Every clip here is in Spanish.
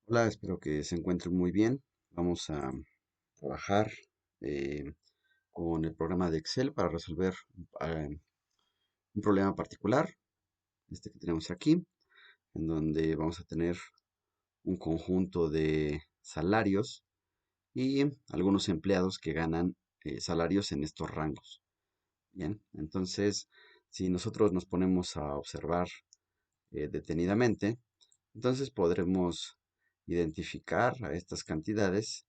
Hola, espero que se encuentren muy bien. Vamos a trabajar eh, con el programa de Excel para resolver un problema particular, este que tenemos aquí, en donde vamos a tener un conjunto de salarios y algunos empleados que ganan salarios en estos rangos. Bien, entonces, si nosotros nos ponemos a observar detenidamente, entonces podremos identificar a estas cantidades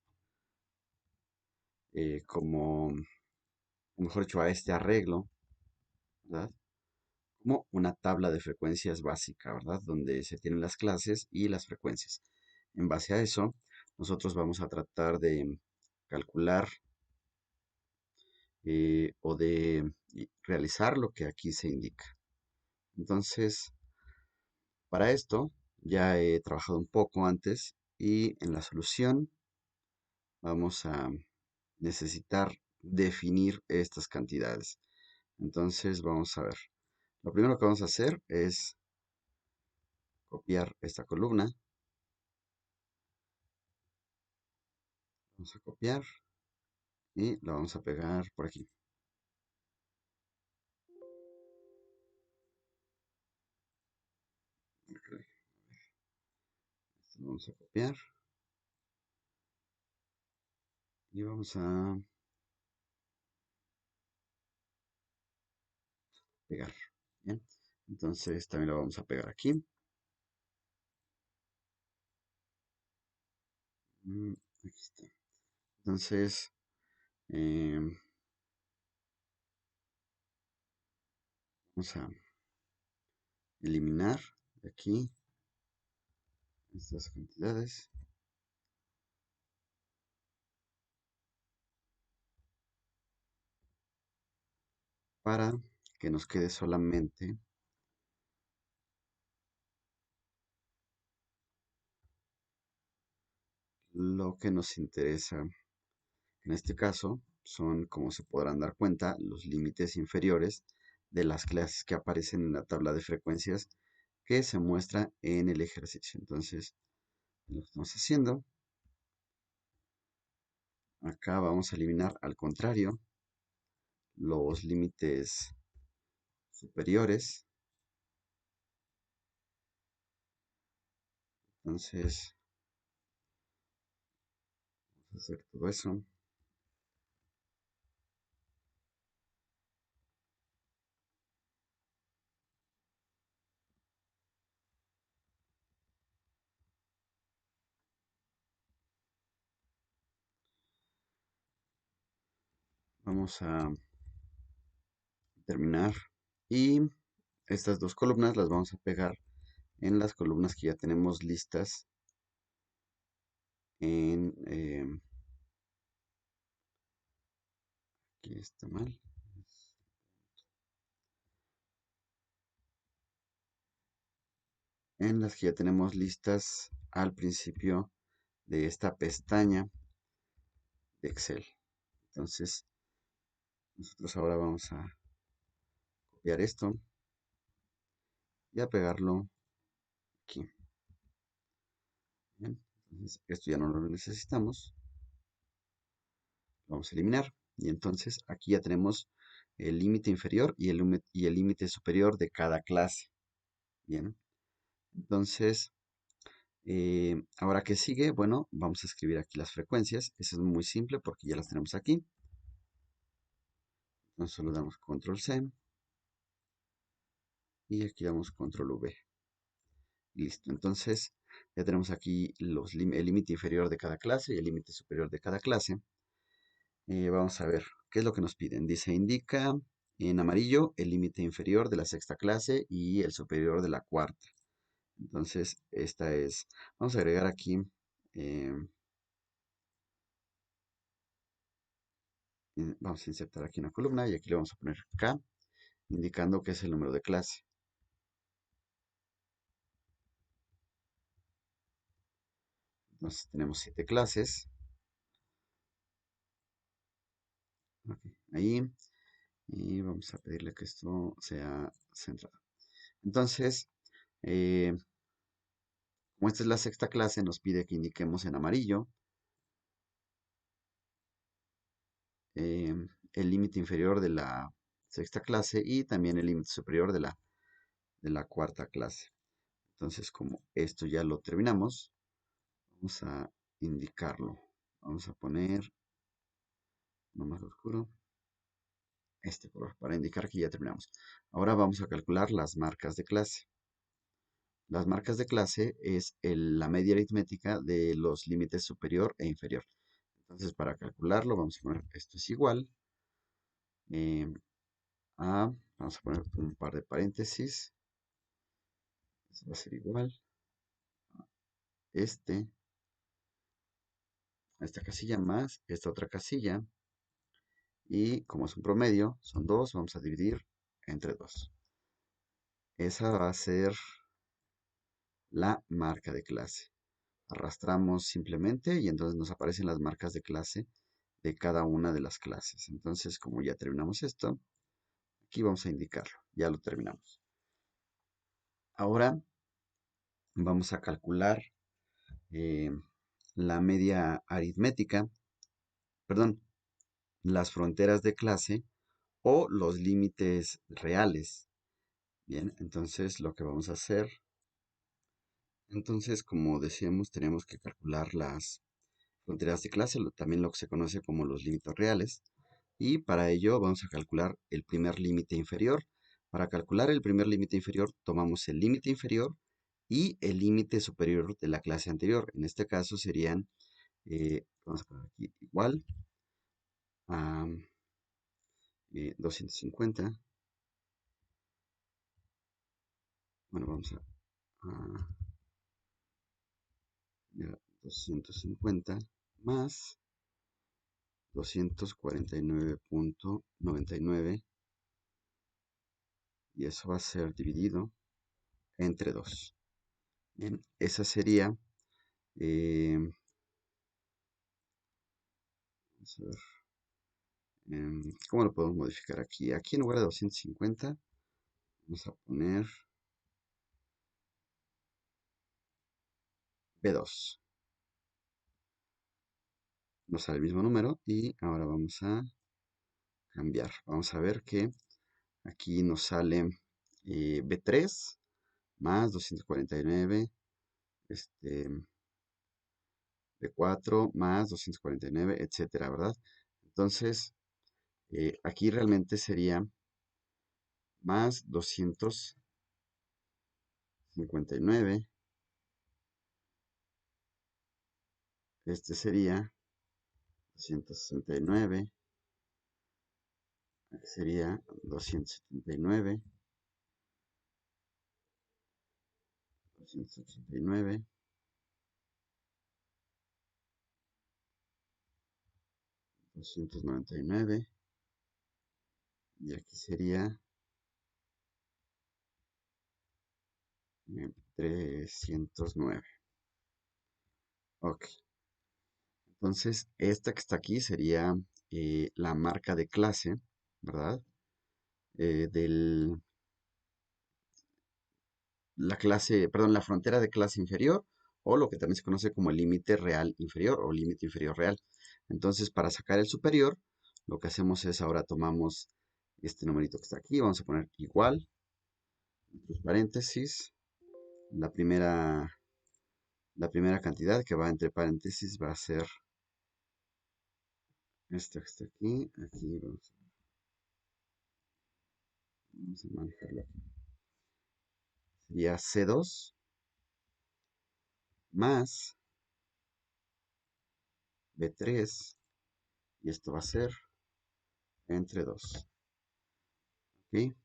como, o mejor dicho, a este arreglo, ¿verdad? Como una tabla de frecuencias básica, ¿verdad? Donde se tienen las clases y las frecuencias. En base a eso, nosotros vamos a tratar de calcular o de realizar lo que aquí se indica. Entonces, para esto ya he trabajado un poco antes y en la solución vamos a necesitar definir estas cantidades. Entonces, vamos a ver. Lo primero que vamos a hacer es copiar esta columna. Vamos a copiar y la vamos a pegar por aquí. Esto lo vamos a copiar y vamos a pegar. Bien. Entonces también lo vamos a pegar aquí. Aquí está. Entonces, eh, vamos a eliminar de aquí estas cantidades para que nos quede solamente lo que nos interesa. En este caso, son, como se podrán dar cuenta, los límites inferiores de las clases que aparecen en la tabla de frecuencias que se muestra en el ejercicio. Entonces, lo que estamos haciendo, acá vamos a eliminar al contrario los límites superiores. Entonces, vamos a hacer todo eso. Vamos a terminar y estas dos columnas las vamos a pegar en las columnas que ya tenemos listas en, aquí está mal, en las que ya tenemos listas al principio de esta pestaña de Excel. Entonces, nosotros ahora vamos a copiar esto y a pegarlo aquí. Bien, entonces esto ya no lo necesitamos, lo vamos a eliminar y entonces aquí ya tenemos el límite inferior y el límite superior de cada clase. Bien, entonces ahora que sigue, bueno, vamos a escribir aquí las frecuencias. Eso es muy simple porque ya las tenemos aquí. Entonces solo damos control C y aquí damos control V. Listo, entonces ya tenemos aquí el límite inferior de cada clase y el límite superior de cada clase. Vamos a ver qué es lo que nos piden. Dice, indica en amarillo el límite inferior de la sexta clase y el superior de la cuarta. Entonces, esta es, vamos a agregar aquí, eh, vamos a insertar aquí una columna y aquí le vamos a poner K, indicando que es el número de clase. Entonces, tenemos 7 clases. Ok, ahí. Y vamos a pedirle que esto sea centrado. Entonces, eh, Como esta es la sexta clase, nos pide que indiquemos en amarillo eh, el límite inferior de la sexta clase y también el límite superior de la cuarta clase. Entonces, como esto ya lo terminamos, vamos a indicarlo. Vamos a poner uno más oscuro, este color, para indicar que ya terminamos. Ahora vamos a calcular las marcas de clase. Las marcas de clase es la media aritmética de los límites superior e inferior. Entonces, para calcularlo, vamos a poner esto es igual eh, a, vamos a poner un par de paréntesis. Esto va a ser igual a esta casilla más esta otra casilla. Y como es un promedio, son 2, vamos a dividir entre 2. Esa va a ser la marca de clase. Arrastramos simplemente y entonces nos aparecen las marcas de clase de cada una de las clases. Entonces, como ya terminamos esto, aquí vamos a indicarlo. Ya lo terminamos. Ahora vamos a calcular eh, la media aritmética, perdón, las fronteras de clase o los límites reales. Bien, entonces lo que vamos a hacer, entonces como decíamos, tenemos que calcular las fronteras de clase, también lo que se conoce como los límites reales. Y para ello vamos a calcular el primer límite inferior. Para calcular el primer límite inferior, tomamos el límite inferior y el límite superior de la clase anterior. En este caso serían, vamos a poner aquí igual a 250. Bueno, vamos a 250 más 249.99 y eso va a ser dividido entre 2. Bien, esa sería, eh, vamos a ver, ¿cómo lo podemos modificar aquí? Aquí en lugar de 250 vamos a poner B2. Nos sale el mismo número y ahora vamos a cambiar. Vamos a ver que aquí nos sale B3 más 249, este, B4 más 249, etcétera, ¿verdad? Entonces, aquí realmente sería más 259. Este sería 269. Aquí sería 279. 289. 299. Y aquí sería 309. Ok. Entonces, esta que está aquí sería la marca de clase, ¿verdad? Del, la clase, perdón, la frontera de clase inferior o lo que también se conoce como el límite real inferior o límite inferior real. Entonces, para sacar el superior, lo que hacemos es ahora tomamos este numerito que está aquí, vamos a poner igual, entre paréntesis, la primera, la primera cantidad que va entre paréntesis va a ser esta que está aquí, aquí vamos a manejarlo aquí. Sería C2 más B3 y esto va a ser entre 2. ¿Ok?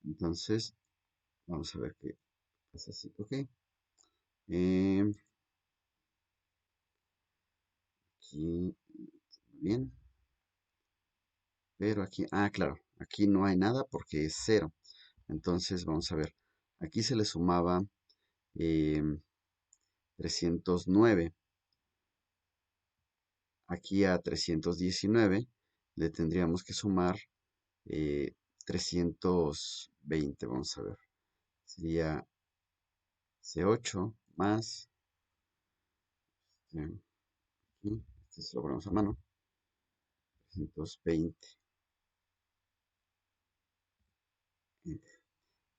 Entonces, vamos a ver qué pasa así. ¿Ok? Em, aquí, bien. Pero aquí, claro, aquí no hay nada porque es cero. Entonces, vamos a ver. Aquí se le sumaba em, 309. Aquí a 319 le tendríamos que sumar 320. Vamos a ver. Sería C8 más, aquí, este se lo ponemos a mano, 320.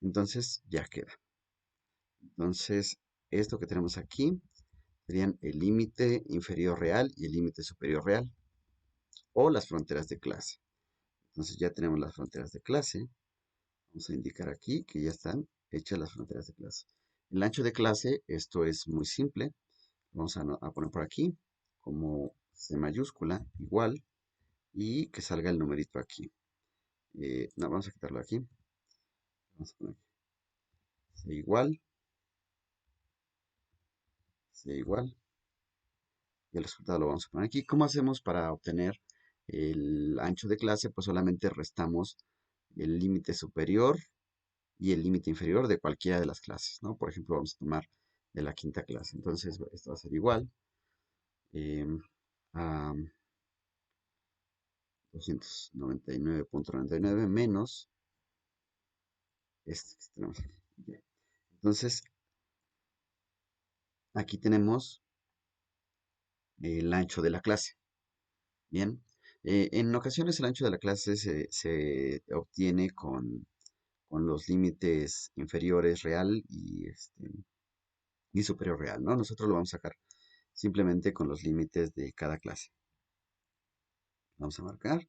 Entonces ya queda. Entonces, esto que tenemos aquí serían el límite inferior real y el límite superior real, o las fronteras de clase. Entonces ya tenemos las fronteras de clase. Vamos a indicar aquí que ya están hechas las fronteras de clase. El ancho de clase, esto es muy simple. Vamos a poner por aquí como C mayúscula, igual, y que salga el numerito aquí. No, vamos a quitarlo aquí. Vamos a poner aquí. C igual, C igual, y el resultado lo vamos a poner aquí. ¿Cómo hacemos para obtener el ancho de clase? Pues solamente restamos el límite superior y el límite inferior de cualquiera de las clases, ¿no? Por ejemplo, vamos a tomar de la quinta clase. Entonces, esto va a ser igual a 299.99 menos este que tenemos aquí. Bien. Entonces, aquí tenemos el ancho de la clase. Bien. En ocasiones el ancho de la clase se obtiene con los límites inferiores real y superior real, ¿no? Nosotros lo vamos a sacar simplemente con los límites de cada clase. Vamos a marcar,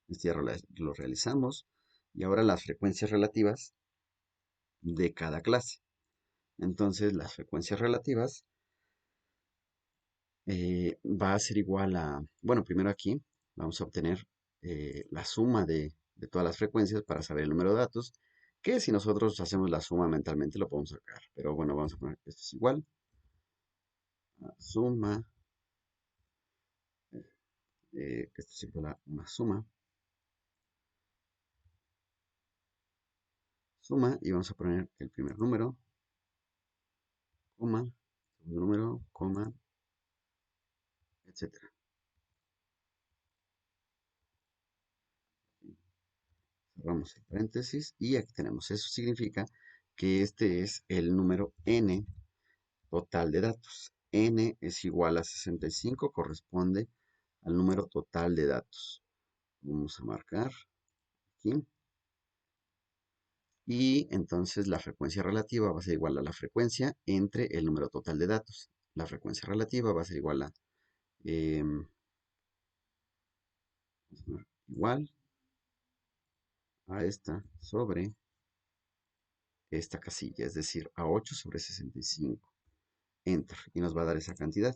este ya lo realizamos, y ahora las frecuencias relativas de cada clase. Entonces, las frecuencias relativas va a ser igual a, bueno, primero aquí vamos a obtener la suma de todas las frecuencias para saber el número de datos, que si nosotros hacemos la suma mentalmente lo podemos sacar. Pero bueno, vamos a poner que esto es igual a suma, esto es igual a una suma, y vamos a poner el primer número, coma, segundo número, coma, etcétera. Cerramos el paréntesis y aquí tenemos. Eso significa que este es el número n total de datos. N es igual a 65, corresponde al número total de datos. Vamos a marcar aquí. Y entonces la frecuencia relativa va a ser igual a la frecuencia entre el número total de datos. La frecuencia relativa va a ser igual a igual a esta sobre esta casilla, es decir, a 8 sobre 65. Enter. Y nos va a dar esa cantidad.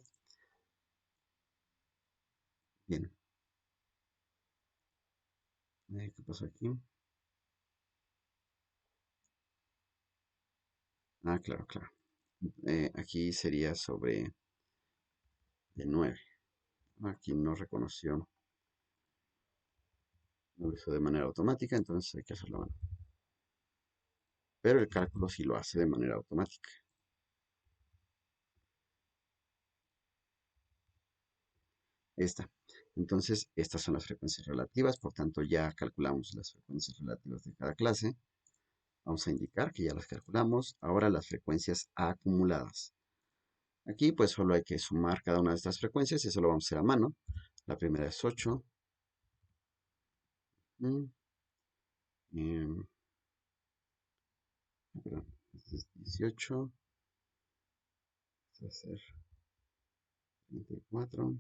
Bien. ¿Qué pasó aquí? Ah, claro, claro. Aquí sería sobre de 9. Aquí no reconoció, no lo hizo de manera automática, entonces hay que hacerlo a mano. Pero el cálculo sí lo hace de manera automática. Esta. Entonces, estas son las frecuencias relativas, por tanto ya calculamos las frecuencias relativas de cada clase. Vamos a indicar que ya las calculamos. Ahora las frecuencias acumuladas. Aquí pues solo hay que sumar cada una de estas frecuencias y eso lo vamos a hacer a mano. La primera es 8. mm, em, perdón, este es 18. Este va a ser 24.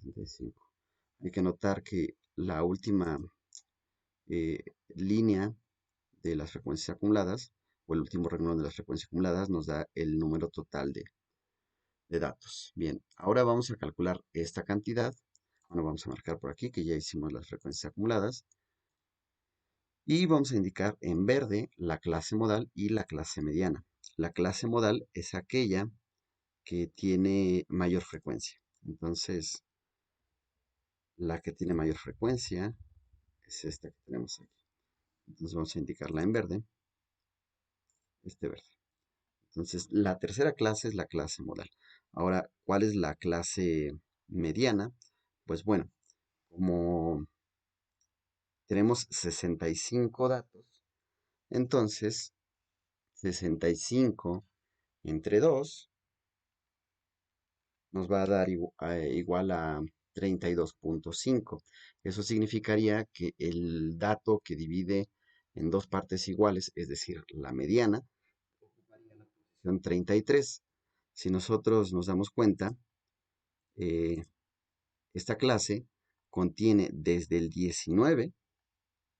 65. Hay que notar que la última línea de las frecuencias acumuladas o el último renglón de las frecuencias acumuladas nos da el número total de datos. Bien, ahora vamos a calcular esta cantidad. Bueno, vamos a marcar por aquí que ya hicimos las frecuencias acumuladas. Y vamos a indicar en verde la clase modal y la clase mediana. La clase modal es aquella que tiene mayor frecuencia. Entonces, la que tiene mayor frecuencia es esta que tenemos aquí. Entonces vamos a indicarla en verde, este verde. Entonces, la tercera clase es la clase modal. Ahora, ¿cuál es la clase mediana? Pues bueno, Como tenemos 65 datos, entonces 65 entre 2 nos va a dar igual a 32.5. Eso significaría que el dato que divide en dos partes iguales, es decir, la mediana, ocuparía la posición 33. Si nosotros nos damos cuenta, eh, esta clase contiene desde el 19,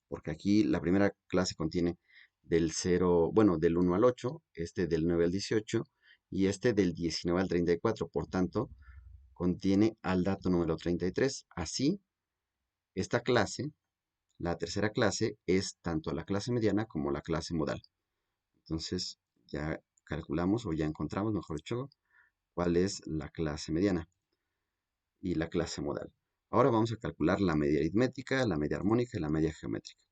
porque aquí la primera clase contiene del 0, bueno, del 1 al 8, este del 9 al 18 y este del 19 al 34. Por tanto, contiene al dato número 33. Así, esta clase, la tercera clase, es tanto la clase mediana como la clase modal. Entonces, ya calculamos o ya encontramos, mejor dicho, cuál es la clase mediana y la clase modal. Ahora vamos a calcular la media aritmética, la media armónica y la media geométrica.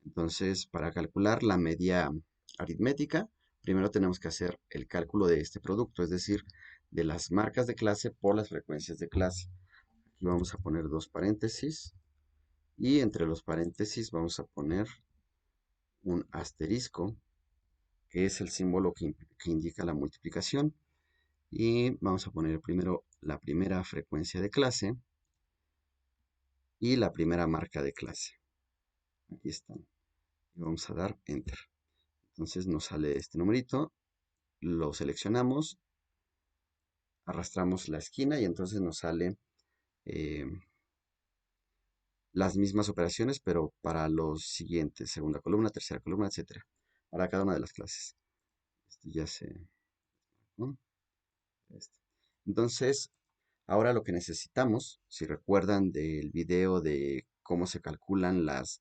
Entonces, para calcular la media aritmética, primero tenemos que hacer el cálculo de este producto, es decir, de las marcas de clase por las frecuencias de clase. Aquí vamos a poner dos paréntesis y entre los paréntesis vamos a poner un asterisco, que es el símbolo que indica la multiplicación. Y vamos a poner primero la primera frecuencia de clase y la primera marca de clase. Aquí están. Y vamos a dar Enter. Entonces nos sale este numerito, lo seleccionamos, arrastramos la esquina y entonces nos sale eh, las mismas operaciones, pero para los siguientes, segunda columna, tercera columna, etcétera, para cada una de las clases. Esto ya se... ¿no? Este. Entonces, ahora lo que necesitamos, si recuerdan del video de cómo se calculan las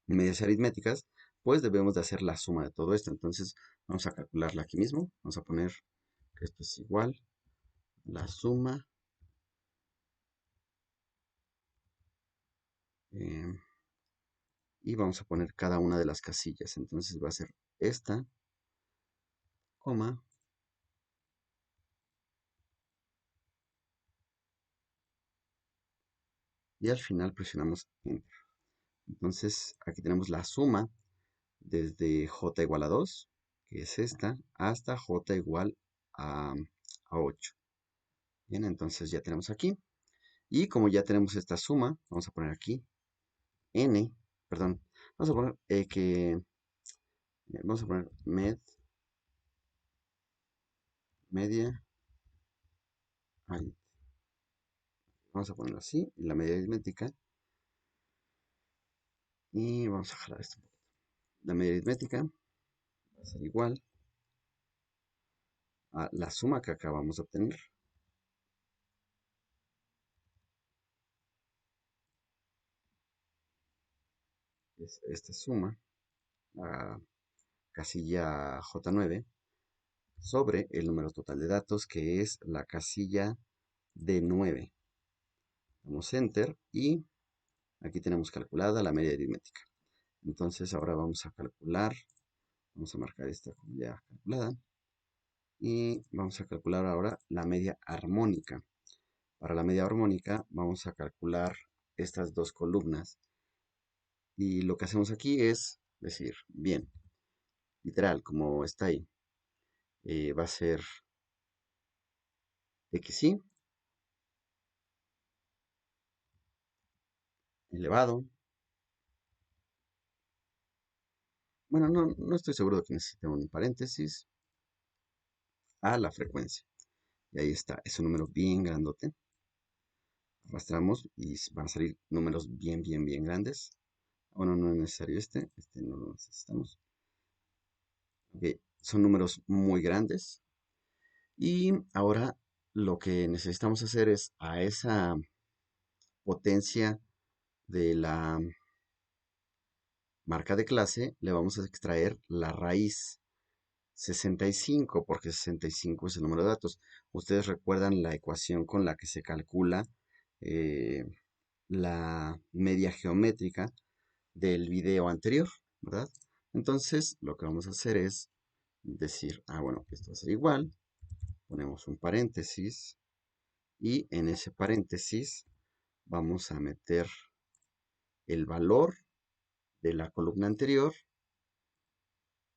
medias aritméticas, pues debemos de hacer la suma de todo esto. Entonces, vamos a calcularla aquí mismo. Vamos a poner que esto es igual la suma eh, y vamos a poner cada una de las casillas. Entonces va a ser esta, coma, y al final presionamos Enter. Entonces aquí tenemos la suma desde j igual a 2, que es esta, hasta j igual a, a 8. Bien, entonces ya tenemos aquí. Y como ya tenemos esta suma, vamos a poner aquí n, perdón, vamos a poner vamos a poner media, vamos a ponerlo así, la media aritmética, y vamos a jalar esto un poquito. La media aritmética va a ser igual a la suma que acabamos de obtener. Es esta suma, la casilla J9, sobre el número total de datos, que es la casilla D9. Damos Enter y aquí tenemos calculada la media aritmética. Entonces ahora vamos a calcular, vamos a marcar esta como ya calculada y vamos a calcular ahora la media armónica. Para la media armónica vamos a calcular estas dos columnas y lo que hacemos aquí es decir, bien, literal, como está ahí, va a ser xy elevado. Bueno, no estoy seguro de que necesite un paréntesis a la frecuencia. Y ahí está, es un número bien grandote. Arrastramos y van a salir números bien grandes. Bueno, no es necesario este no lo necesitamos. Ok, son números muy grandes. Y ahora lo que necesitamos hacer es a esa potencia de la marca de clase le vamos a extraer la raíz 65, porque 65 es el número de datos. Ustedes recuerdan la ecuación con la que se calcula eh, la media geométrica del video anterior, ¿verdad? Entonces, lo que vamos a hacer es decir, bueno, esto va a ser igual, ponemos un paréntesis y en ese paréntesis vamos a meter el valor de la columna anterior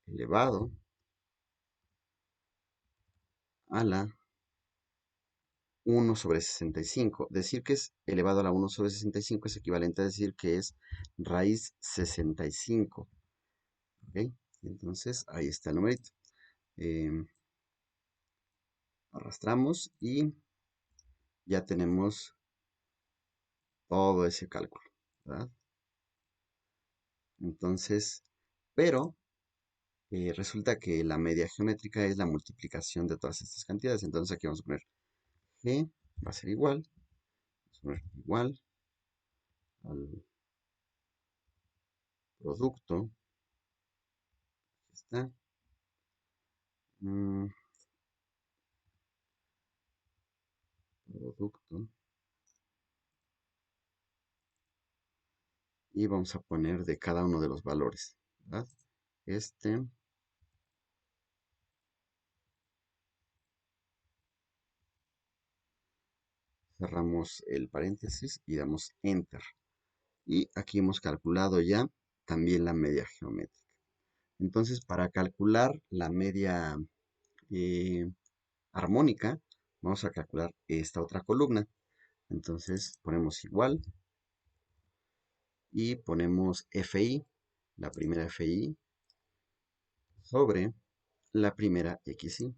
elevado a la 1/65. Decir que es elevado a la 1/65 es equivalente a decir que es raíz 65. ¿Ok? Entonces, ahí está el numerito. Em, Arrastramos y ya tenemos todo ese cálculo, ¿verdad? Entonces, pero resulta que la media geométrica es la multiplicación de todas estas cantidades. Entonces aquí vamos a poner G va a ser igual, vamos a poner igual al producto, aquí está, mm, producto, y vamos a poner de cada uno de los valores, ¿verdad? Este, cerramos el paréntesis y damos Enter. Y aquí hemos calculado ya también la media geométrica. Entonces, para calcular la media eh, armónica, vamos a calcular esta otra columna. Entonces, ponemos igual y ponemos FI, la primera FI, sobre la primera XI.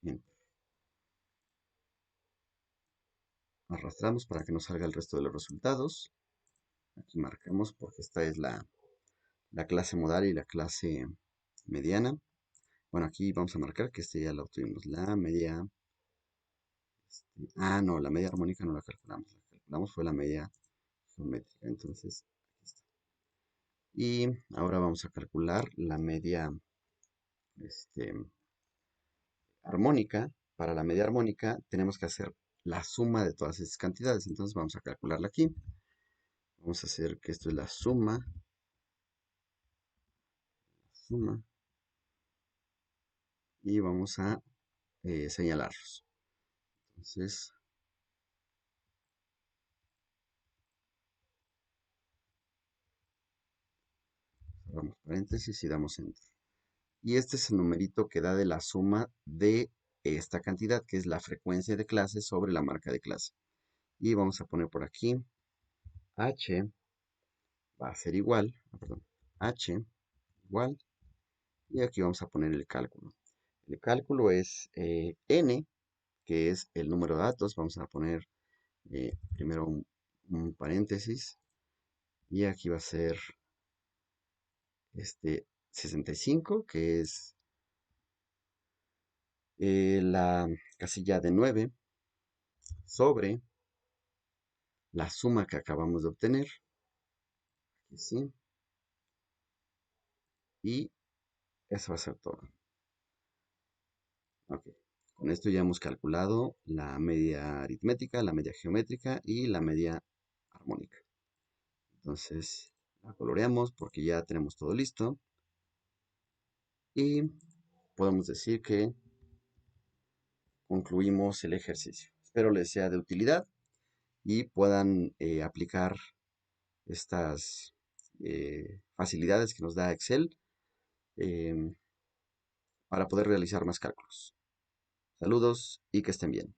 Bien, arrastramos para que nos salga el resto de los resultados. Aquí marcamos porque esta es la clase modal y la clase mediana. Bueno, aquí vamos a marcar que este ya la obtuvimos. La media. No, la media armónica no la calculamos. La que calculamos fue la media geométrica. Entonces, aquí está. Y ahora vamos a calcular la media este, armónica. Para la media armónica tenemos que hacer la suma de todas esas cantidades. Entonces vamos a calcularla aquí. Vamos a hacer que esto es la suma, y vamos a señalarlos. Entonces, cerramos paréntesis y damos enter. Y este es el numerito que da de la suma de esta cantidad, que es la frecuencia de clase sobre la marca de clase. Y vamos a poner por aquí H va a ser igual, perdón, H igual, y aquí vamos a poner el cálculo. El cálculo es N, que es el número de datos. Vamos a poner primero un paréntesis, y aquí va a ser 65, que es la casilla de 9 sobre la suma que acabamos de obtener. Aquí sí. Y eso va a ser todo. Ok. Con esto ya hemos calculado la media aritmética, la media geométrica y la media armónica. Entonces la coloreamos porque ya tenemos todo listo. Y podemos decir que concluimos el ejercicio. Espero les sea de utilidad y puedan aplicar estas facilidades que nos da Excel em, para poder realizar más cálculos. Saludos y que estén bien.